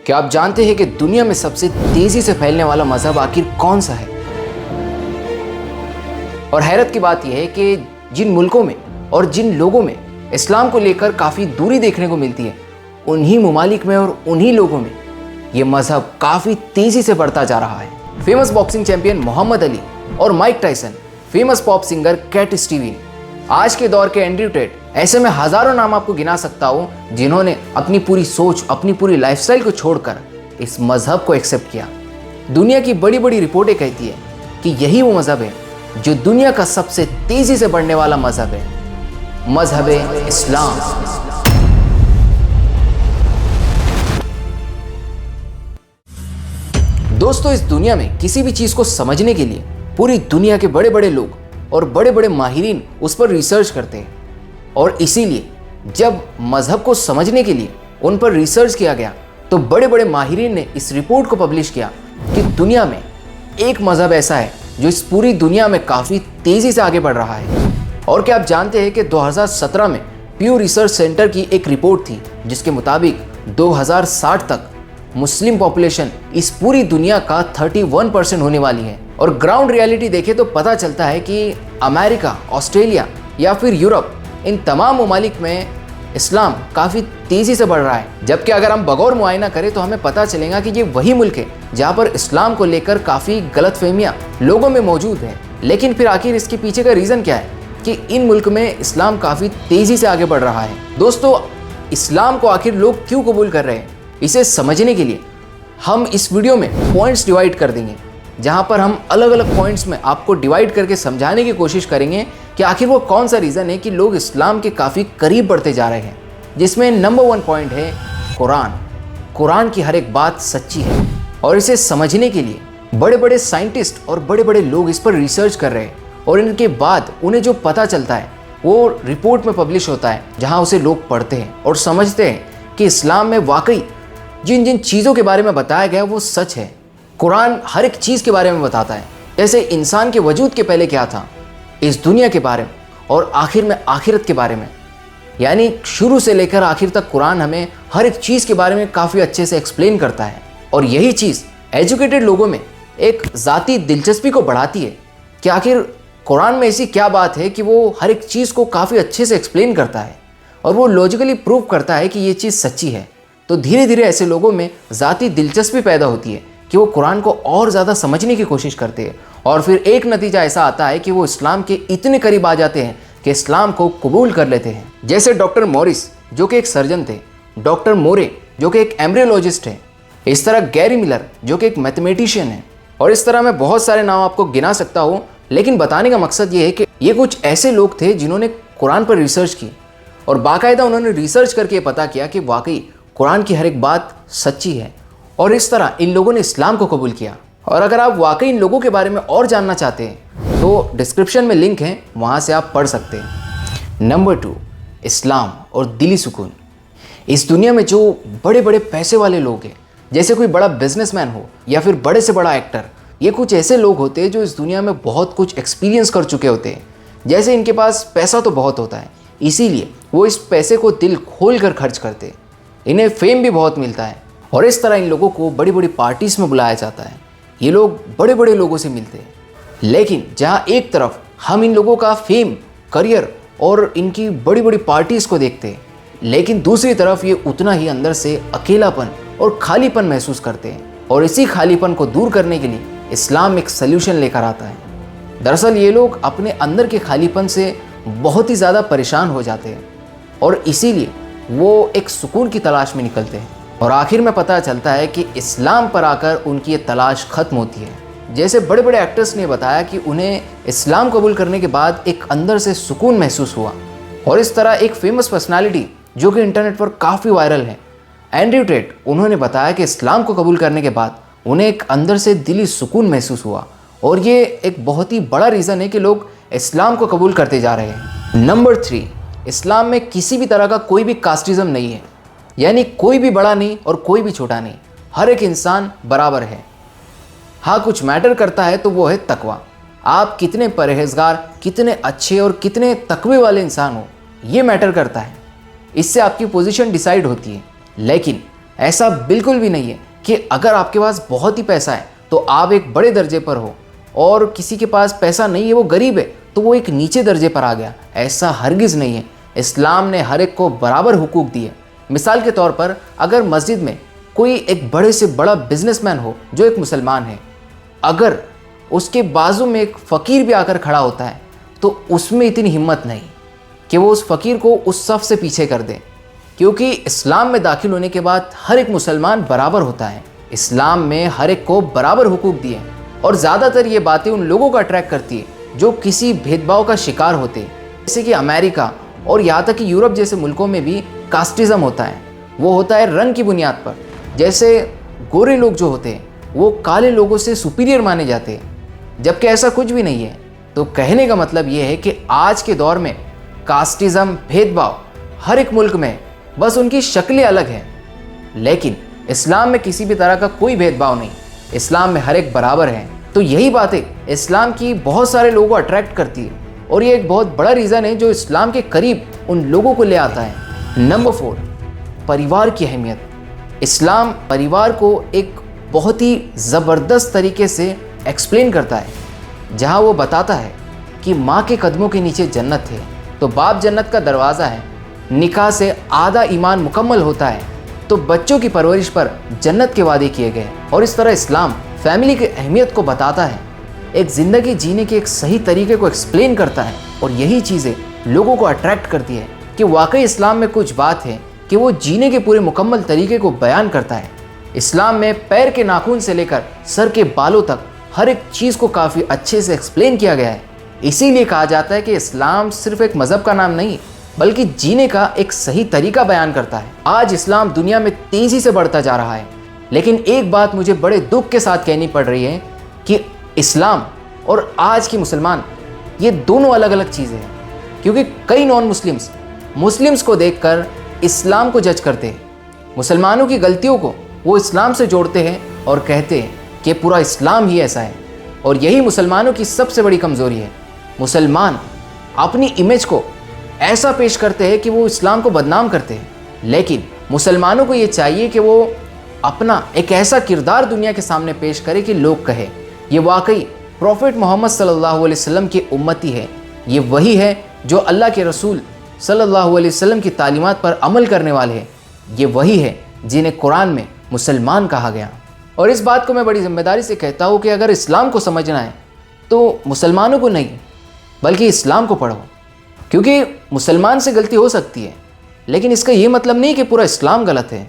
क्या आप जानते हैं कि दुनिया में सबसे तेजी से फैलने वाला मजहब आखिर कौन सा है? और हैरत की बात यह है कि जिन मुल्कों में और जिन लोगों में इस्लाम को लेकर काफ़ी दूरी देखने को मिलती है, उन्हीं ममालिक में और उन्हीं लोगों में ये मजहब काफ़ी तेज़ी से बढ़ता जा रहा है। Famous boxing champion Muhammad Ali और Mike Tyson, famous pop singer Cat Steven, आज के दौर के एंड्रयू टेट, ऐसे में हज़ारों नाम आपको गिना सकता हूँ जिन्होंने अपनी पूरी सोच, अपनी पूरी लाइफस्टाइल को छोड़कर इस मजहब को एक्सेप्ट किया। दुनिया की बड़ी बड़ी रिपोर्टें कहती है कि यही वो मजहब है जो दुनिया का सबसे तेज़ी से बढ़ने वाला मजहब है, मजहब इस्लाम। दोस्तों, इस दुनिया में किसी भी चीज़ को समझने के लिए पूरी दुनिया के बड़े बड़े लोग और बड़े बड़े माहिरीन उस पर रिसर्च करते हैं, और इसीलिए जब मजहब को समझने के लिए उन पर रिसर्च किया गया तो बड़े बड़े माहिरीन ने इस रिपोर्ट को पब्लिश किया कि दुनिया में एक मजहब ऐसा है जो इस पूरी दुनिया में काफ़ी तेज़ी से आगे बढ़ रहा है। और क्या आप जानते हैं कि 2017 में प्यू रिसर्च सेंटर की एक रिपोर्ट थी जिसके मुताबिक 2060 तक मुस्लिम पॉपुलेशन इस पूरी दुनिया का 31% होने वाली है। और ग्राउंड रियलिटी देखें तो पता चलता है कि अमेरिका, ऑस्ट्रेलिया या फिर यूरोप, इन तमाम ममालिक में इस्लाम काफ़ी तेज़ी से बढ़ रहा है। जबकि अगर हम बगौर मुआयना करें तो हमें पता चलेगा कि ये वही मुल्क है जहाँ पर इस्लाम को लेकर काफ़ी गलतफहमियाँ लोगों में मौजूद हैं। लेकिन फिर आखिर इसके पीछे का रीज़न क्या है कि इन मुल्क में इस्लाम काफ़ी तेज़ी से आगे बढ़ रहा है? दोस्तों, इस्लाम को आखिर लोग क्यों कबूल कर रहे हैं, इसे समझने के लिए हम इस वीडियो में पॉइंट्स डिवाइड कर देंगे, जहाँ पर हम अलग अलग पॉइंट्स में आपको डिवाइड करके समझाने की कोशिश करेंगे कि आखिर वो कौन सा रीज़न है कि लोग इस्लाम के काफ़ी करीब बढ़ते जा रहे हैं। जिसमें नंबर 1 पॉइंट है कुरान। कुरान की हर एक बात सच्ची है, और इसे समझने के लिए बड़े बड़े साइंटिस्ट और बड़े बड़े लोग इस पर रिसर्च कर रहे हैं, और इनके बाद उन्हें जो पता चलता है वो रिपोर्ट में पब्लिश होता है, जहाँ उसे लोग पढ़ते हैं और समझते हैं कि इस्लाम में वाकई जिन जिन चीज़ों के बारे में बताया गया वो सच है। कुरान हर एक चीज़ के बारे में बताता है, जैसे इंसान के वजूद के पहले क्या था, इस दुनिया के बारे में, और आखिर में आखिरत के बारे में। यानी शुरू से लेकर आखिर तक कुरान हमें हर एक चीज़ के बारे में काफ़ी अच्छे से एक्सप्लेन करता है। और यही चीज़ एजुकेटेड लोगों में एक ज़ाती दिलचस्पी को बढ़ाती है कि आखिर कुरान में ऐसी क्या बात है कि वो हर एक चीज़ को काफ़ी अच्छे से एक्सप्लेन करता है और वो लॉजिकली प्रूव करता है कि ये चीज़ सच्ची है। तो धीरे धीरे ऐसे लोगों में ज़ाती दिलचस्पी पैदा होती है कि वो कुरान को और ज़्यादा समझने की कोशिश करते हैं, और फिर एक नतीजा ऐसा आता है कि वो इस्लाम के इतने करीब आ जाते हैं कि इस्लाम को कबूल कर लेते हैं। जैसे डॉक्टर मॉरिस जो कि एक सर्जन थे, डॉक्टर मोरे जो कि एक एम्ब्रियोलॉजिस्ट है, इस तरह गैरी मिलर जो कि एक मैथमेटिशियन है, और इस तरह मैं बहुत सारे नाम आपको गिना सकता हूँ। लेकिन बताने का मकसद ये है कि ये कुछ ऐसे लोग थे जिन्होंने कुरान पर रिसर्च की, और बाकायदा उन्होंने रिसर्च करके पता किया कि वाकई कुरान की हर एक बात सच्ची है, और इस तरह इन लोगों ने इस्लाम को कबूल किया। और अगर आप वाकई इन लोगों के बारे में और जानना चाहते हैं तो डिस्क्रिप्शन में लिंक है, वहाँ से आप पढ़ सकते हैं। नंबर 2, इस्लाम और दिली सुकून। इस दुनिया में जो बड़े बड़े पैसे वाले लोग हैं, जैसे कोई बड़ा बिजनेसमैन हो या फिर बड़े से बड़ा एक्टर, ये कुछ ऐसे लोग होते हैं जो इस दुनिया में बहुत कुछ एक्सपीरियंस कर चुके होते हैं। जैसे इनके पास पैसा तो बहुत होता है, इसीलिए वो इस पैसे को दिल खोल कर खर्च करते हैं। इन्हें फेम भी बहुत मिलता है, और इस तरह इन लोगों को बड़ी बड़ी पार्टीज़ में बुलाया जाता है। ये लोग बड़े बड़े लोगों से मिलते हैं। लेकिन जहाँ एक तरफ हम इन लोगों का फेम, करियर और इनकी बड़ी बड़ी पार्टीज़ को देखते हैं, लेकिन दूसरी तरफ ये उतना ही अंदर से अकेलापन और खालीपन महसूस करते हैं। और इसी खालीपन को दूर करने के लिए इस्लाम एक सल्यूशन लेकर आता है। दरअसल ये लोग अपने अंदर के खालीपन से बहुत ही ज़्यादा परेशान हो जाते हैं, और इसीलिए वो एक सुकून की तलाश में निकलते हैं, और आखिर में पता चलता है कि इस्लाम पर आकर उनकी ये तलाश ख़त्म होती है। जैसे बड़े बड़े एक्टर्स ने बताया कि उन्हें इस्लाम कबूल करने के बाद एक अंदर से सुकून महसूस हुआ। और इस तरह एक फेमस पर्सनालिटी जो कि इंटरनेट पर काफ़ी वायरल है, एंड्रयू टेट, उन्होंने बताया कि इस्लाम को कबूल करने के बाद उन्हें एक अंदर से दिली सुकून महसूस हुआ, और ये एक बहुत ही बड़ा रीज़न है कि लोग इस्लाम को कबूल करते जा रहे हैं। नंबर 3, इस्लाम में किसी भी तरह का कोई भी कास्टिज़म नहीं है, यानी कोई भी बड़ा नहीं और कोई भी छोटा नहीं, हर एक इंसान बराबर है। हाँ, कुछ मैटर करता है तो वो है तकवा। आप कितने परहेजगार, कितने अच्छे और कितने तकवे वाले इंसान हो, ये मैटर करता है। इससे आपकी पोजीशन डिसाइड होती है। लेकिन ऐसा बिल्कुल भी नहीं है कि अगर आपके पास बहुत ही पैसा है तो आप एक बड़े दर्जे पर हो और किसी के पास पैसा नहीं है, वो गरीब है, तो वो एक नीचे दर्जे पर आ गया। ऐसा हरगिज़ नहीं है। इस्लाम ने हर एक को बराबर हुकूक दिए। मिसाल के तौर पर अगर मस्जिद में कोई एक बड़े से बड़ा बिजनेसमैन हो जो एक मुसलमान है, अगर उसके बाजू में एक फ़कीर भी आकर खड़ा होता है तो उसमें इतनी हिम्मत नहीं कि वो उस फ़कीर को उस सफ़ से पीछे कर दे, क्योंकि इस्लाम में दाखिल होने के बाद हर एक मुसलमान बराबर होता है। इस्लाम में हर एक को बराबर हुकूक दिए हैं और ज़्यादातर ये बातें उन लोगों को अट्रैक्ट करती है जो किसी भेदभाव का शिकार होते हैं, जैसे कि अमेरिका और यहाँ तक कि यूरोप जैसे मुल्कों में भी कास्टिज़म होता है। वो होता है रंग की बुनियाद पर। जैसे गोरे लोग जो होते हैं वो काले लोगों से सुपीरियर माने जाते हैं, जबकि ऐसा कुछ भी नहीं है। तो कहने का मतलब ये है कि आज के दौर में कास्टिज़म, भेदभाव हर एक मुल्क में, बस उनकी शक्लें अलग हैं। लेकिन इस्लाम में किसी भी तरह का कोई भेदभाव नहीं। इस्लाम में हर एक बराबर है। तो यही बातें इस्लाम की बहुत सारे लोगों को अट्रैक्ट करती है और ये एक बहुत बड़ा रीज़न है जो इस्लाम के करीब उन लोगों को ले आता है। नंबर 4, परिवार की अहमियत। इस्लाम परिवार को एक बहुत ही ज़बरदस्त तरीके से एक्सप्लेन करता है, जहाँ वो बताता है कि माँ के कदमों के नीचे जन्नत है, तो बाप जन्नत का दरवाज़ा है। निकाह से आधा ईमान मुकम्मल होता है, तो बच्चों की परवरिश पर जन्नत के वादे किए गए। और इस तरह इस्लाम फैमिली की अहमियत को बताता है, एक ज़िंदगी जीने के एक सही तरीके को एक्सप्लेन करता है। और यही चीज़ें लोगों को अट्रैक्ट करती है कि वाकई इस्लाम में कुछ बात है कि वो जीने के पूरे मुकम्मल तरीके को बयान करता है। इस्लाम में पैर के नाखून से लेकर सर के बालों तक हर एक चीज़ को काफ़ी अच्छे से एक्सप्लेन किया गया है। इसीलिए कहा जाता है कि इस्लाम सिर्फ एक मज़हब का नाम नहीं, बल्कि जीने का एक सही तरीका बयान करता है। आज इस्लाम दुनिया में तेज़ी से बढ़ता जा रहा है, लेकिन एक बात मुझे बड़े दुख के साथ कहनी पड़ रही है कि इस्लाम और आज के मुसलमान ये दोनों अलग अलग चीज़ें हैं। क्योंकि कई नॉन मुस्लिम्स को देखकर इस्लाम को जज करते हैं। मुसलमानों की गलतियों को वो इस्लाम से जोड़ते हैं और कहते हैं कि पूरा इस्लाम ही ऐसा है। और यही मुसलमानों की सबसे बड़ी कमज़ोरी है। मुसलमान अपनी इमेज को ऐसा पेश करते हैं कि वो इस्लाम को बदनाम करते हैं, लेकिन मुसलमानों को ये चाहिए कि वो अपना एक ऐसा किरदार दुनिया के सामने पेश करे कि लोग कहे ये वाकई प्रॉफिट मोहम्मद सल्लल्लाहु अलैहि वसल्लम की उम्मती है। ये वही है जो अल्लाह के रसूल सल्लल्लाहु अलैहि वसल्लम की तालीमात पर अमल करने वाले हैं। ये वही है जिन्हें कुरान में मुसलमान कहा गया। और इस बात को मैं बड़ी जिम्मेदारी से कहता हूँ कि अगर इस्लाम को समझना है तो मुसलमानों को नहीं बल्कि इस्लाम को पढ़ो, क्योंकि मुसलमान से गलती हो सकती है, लेकिन इसका ये मतलब नहीं कि पूरा इस्लाम गलत है।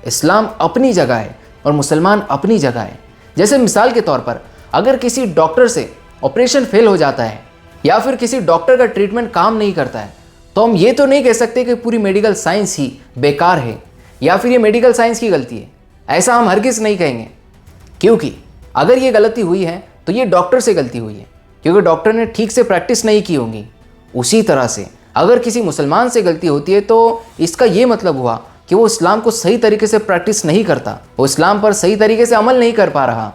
इस्लाम अपनी जगह है और मुसलमान अपनी जगह है। जैसे मिसाल के तौर पर अगर किसी डॉक्टर से ऑपरेशन फेल हो जाता है या फिर किसी डॉक्टर का ट्रीटमेंट काम नहीं करता है, तो हम ये तो नहीं कह सकते कि पूरी मेडिकल साइंस ही बेकार है या फिर ये मेडिकल साइंस की गलती है। ऐसा हम हरगिज़ नहीं कहेंगे, क्योंकि अगर ये गलती हुई है तो ये डॉक्टर से गलती हुई है, क्योंकि डॉक्टर ने ठीक से प्रैक्टिस नहीं की होगी। उसी तरह से अगर किसी मुसलमान से गलती होती है तो इसका ये मतलब हुआ कि वो इस्लाम को सही तरीके से प्रैक्टिस नहीं करता, वो इस्लाम पर सही तरीके से अमल नहीं कर पा रहा।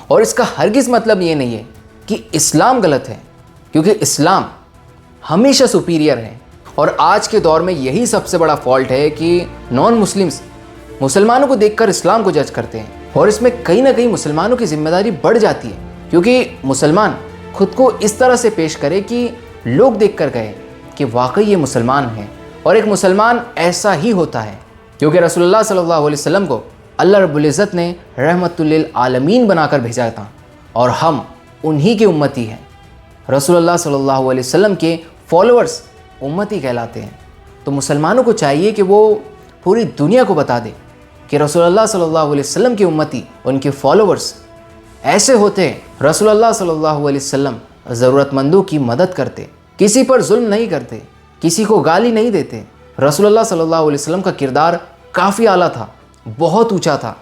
और इसका हरगिज़ मतलब ये नहीं है कि इस्लाम गलत है, क्योंकि इस्लाम हमेशा सुपीरियर है। और आज के दौर में यही सबसे बड़ा फॉल्ट है कि नॉन मुस्लिम्स मुसलमानों को देखकर इस्लाम को जज करते हैं। और इसमें कहीं ना कहीं मुसलमानों की जिम्मेदारी बढ़ जाती है, क्योंकि मुसलमान खुद को इस तरह से पेश करे कि लोग देखकर कहे कि वाकई ये मुसलमान है। और एक मुसलमान ऐसा ही होता है, क्योंकि रसूलुल्लाह सल्लल्लाहु अलैहि वसल्लम को अल्लाह रब्बुल इज़्ज़त ने रहमतुल लिल आलमीन बनाकर भेजा था और हम उन्हीं के उम्मती हैं। रसूलुल्लाह सल्लल्लाहु अलैहि वसल्लम के फॉलोअर्स उम्मती कहलाते हैं। तो मुसलमानों को चाहिए कि वो पूरी दुनिया को बता दे कि रसूलुल्लाह सल्लल्लाहु अलैहि वसल्लम के उम्मती, उनके फॉलोअर्स ऐसे होते हैं। रसूलुल्लाह सल्लल्लाहु अलैहि वसल्लम ज़रूरतमंदों की मदद करते, किसी पर जुल्म नहीं करते, किसी को गाली नहीं देते। रसूलुल्लाह सल्लल्लाहु अलैहि वसल्लम का किरदार काफ़ी आला था, बहुत ऊंचा था।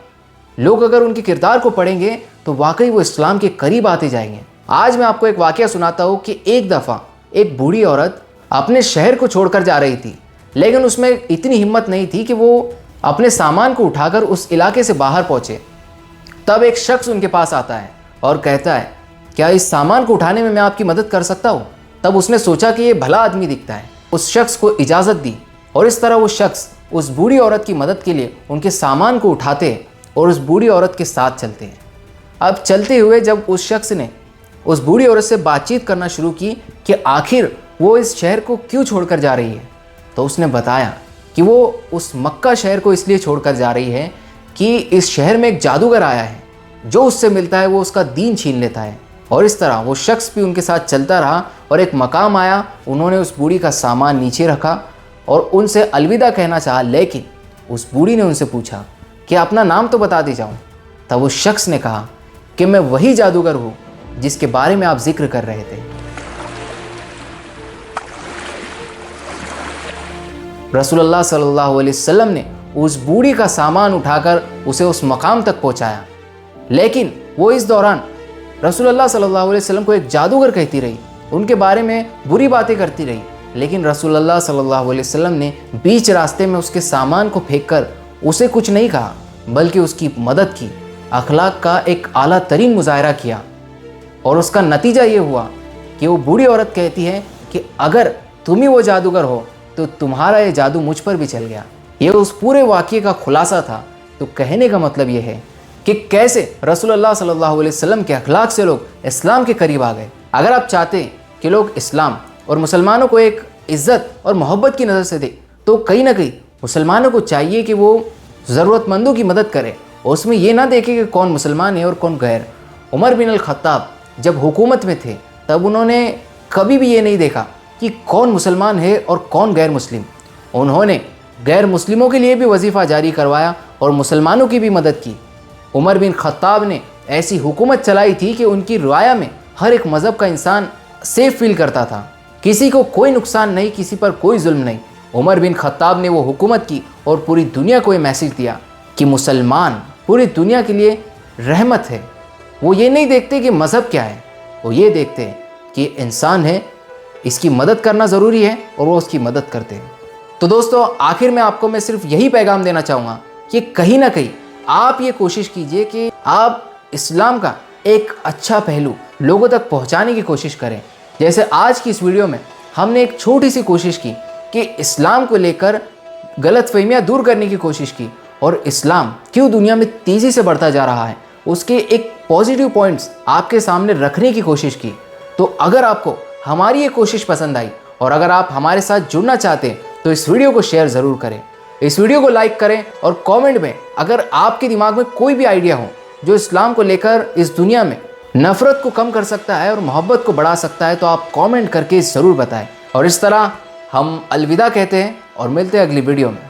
लोग अगर उनके किरदार को पढ़ेंगे तो वाकई वो इस्लाम के करीब आते जाएंगे। आज मैं आपको एक वाक़या सुनाता हूँ कि एक दफ़ा एक बूढ़ी औरत अपने शहर को छोड़कर जा रही थी, लेकिन उसमें इतनी हिम्मत नहीं थी कि वो अपने सामान को उठाकर उस इलाके से बाहर पहुँचे। तब एक शख्स उनके पास आता है और कहता है, क्या इस सामान को उठाने में मैं आपकी मदद कर सकता हूँ? तब उसने सोचा कि ये भला आदमी दिखता है, उस शख्स को इजाज़त दी और इस तरह वो शख्स उस बूढ़ी औरत की मदद के लिए उनके सामान को उठाते हैं और उस बूढ़ी औरत के साथ चलते हैं। अब चलते हुए जब उस शख्स ने उस बूढ़ी औरत से बातचीत करना शुरू की कि आखिर वो इस शहर को क्यों छोड़कर जा रही है, तो उसने बताया कि वो उस मक्का शहर को इसलिए छोड़कर जा रही है कि इस शहर में एक जादूगर आया है, जो उससे मिलता है वो उसका दीन छीन लेता है। और इस तरह वो शख्स भी उनके साथ चलता रहा और एक मकाम आया, उन्होंने उस बूढ़ी का सामान नीचे रखा और उनसे अलविदा कहना चाहा, लेकिन उस बूढ़ी ने उनसे पूछा कि अपना नाम तो बता दी जाऊं। तब उस शख्स ने कहा कि मैं वही जादूगर हूं जिसके बारे में आप जिक्र कर रहे थे। रसूलुल्लाह सल्लल्लाहु अलैहि वसल्लम ने उस बूढ़ी का सामान उठाकर उसे उस मकाम तक पहुंचाया, लेकिन वो इस दौरान रसूलुल्लाह सल्लल्लाहु अलैहि वसल्लम को एक जादूगर कहती रही, उनके बारे में बुरी बातें करती रही। लेकिन रसूलुल्लाह सल्लल्लाहु अलैहि वसल्लम ने बीच रास्ते में उसके सामान को फेंककर उसे कुछ नहीं कहा, बल्कि उसकी मदद की, अखलाक का एक आला तरीन मुजाहरा किया। और उसका नतीजा ये हुआ कि वो बूढ़ी औरत कहती है कि अगर तुम ही वो जादूगर हो तो तुम्हारा ये जादू मुझ पर भी चल गया। ये उस पूरे वाक़ये का खुलासा था। तो कहने का मतलब ये है कि कैसे रसूलुल्लाह सल्लल्लाहु अलैहि वसल्लम के अखलाक से लोग इस्लाम के करीब आ गए। अगर आप चाहते हैं कि लोग इस्लाम और मुसलमानों को एक इज़्ज़त और मोहब्बत की नज़र से दें, तो कहीं ना कहीं मुसलमानों को चाहिए कि वो ज़रूरतमंदों की मदद करें और उसमें ये ना देखें कि कौन मुसलमान है और कौन गैर। उमर बिन अल-खत्ताब जब हुकूमत में थे तब उन्होंने कभी भी ये नहीं देखा कि कौन मुसलमान है और कौन गैर मुस्लिम। उन्होंने गैर मुस्लिमों के लिए भी वजीफ़ा जारी करवाया और मुसलमानों की भी मदद की। उमर बिन खत्ताब ने ऐसी हुकूमत चलाई थी कि उनकी रियाया में हर एक मज़हब का इंसान सेफ फील करता था, किसी को कोई नुकसान नहीं, किसी पर कोई जुल्म नहीं। उमर बिन खत्ताब ने वो हुकूमत की और पूरी दुनिया को ये मैसेज दिया कि मुसलमान पूरी दुनिया के लिए रहमत है। वो ये नहीं देखते कि मज़हब क्या है, वो ये देखते हैं कि इंसान है, इसकी मदद करना ज़रूरी है और वो उसकी मदद करते हैं। तो दोस्तों, आखिर में आपको मैं सिर्फ यही पैगाम देना चाहूँगा कि कहीं ना कहीं आप ये कोशिश कीजिए कि आप इस्लाम का एक अच्छा पहलू लोगों तक पहुँचाने की कोशिश करें। जैसे आज की इस वीडियो में हमने एक छोटी सी कोशिश की कि इस्लाम को लेकर गलतफहमियाँ दूर करने की कोशिश की और इस्लाम क्यों दुनिया में तेज़ी से बढ़ता जा रहा है उसके एक पॉजिटिव पॉइंट्स आपके सामने रखने की कोशिश की। तो अगर आपको हमारी ये कोशिश पसंद आई और अगर आप हमारे साथ जुड़ना चाहते हैं तो इस वीडियो को शेयर ज़रूर करें, इस वीडियो को लाइक करें और कमेंट में अगर आपके दिमाग में कोई भी आइडिया हो जो इस्लाम को लेकर इस दुनिया में नफ़रत को कम कर सकता है और मोहब्बत को बढ़ा सकता है तो आप कमेंट करके ज़रूर बताएं। और इस तरह हम अलविदा कहते हैं और मिलते हैं अगली वीडियो में।